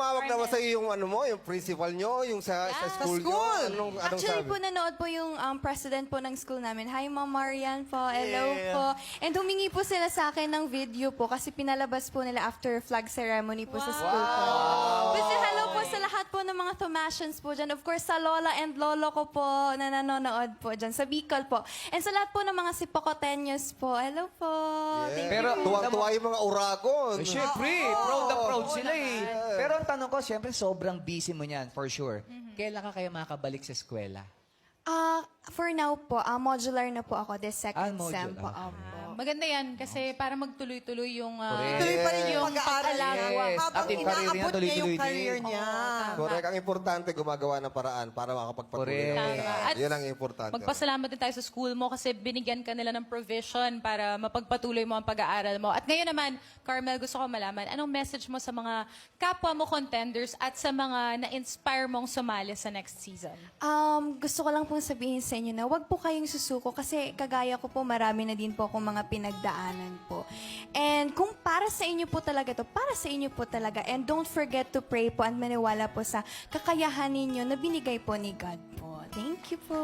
tumawag naman sa iyo yung ano mo, yung principal nyo, yung sa school nyo? Anong Actually sabi? po, nanood po yung president po ng school namin. Hi, Ma'am Marian po. Hello po. And humingi po sila sa akin ng video po kasi pinalabas po nila after flag ceremony po sa school po. Kasi hello po sa lahat po ng mga Thomasians po dyan. Of course, sa lola and lolo ko po na nanonood po dyan. Sa Bicol po. And sa lahat po ng mga Sipocoteños po. Hello po. Thank you. Pero Tuwang-tuwa yung mga Uragon. Siyempre, proud na proud sila eh. Pero ang tanong ko, siyempre, sobrang busy mo niyan, for sure. Kailan ka kaya makakabalik sa eskwela? For now po, modular na po ako this second modular. sem po. Opo. Maganda yan kasi para magtuloy-tuloy yung Correct. Tuloy pa rin yung yung pag-aaral niya. Yes. Habang At yung career niya, inaabot niya yung tuloy-tuloy career din. niya. Correct. Ang importante, gumagawa ng paraan para makapagpatuloy. Correct. Tama. At Yan ang importante. magpasalamat din tayo sa school mo kasi binigyan ka nila ng provision para mapagpatuloy mo ang pag-aaral mo. At ngayon naman, Carmel, gusto ko malaman, anong message mo sa mga kapwa mo contenders at sa mga na-inspire mong sumali sa next season? Gusto ko lang pong sabihin sa inyo na wag po kayong susuko kasi kagaya ko po marami na din po akong mga pinagdaanan po. And kung para sa inyo po talaga to, para sa inyo po talaga. And don't forget to pray po at maniwala po sa kakayahan ninyo na binigay po ni God po. Thank you po.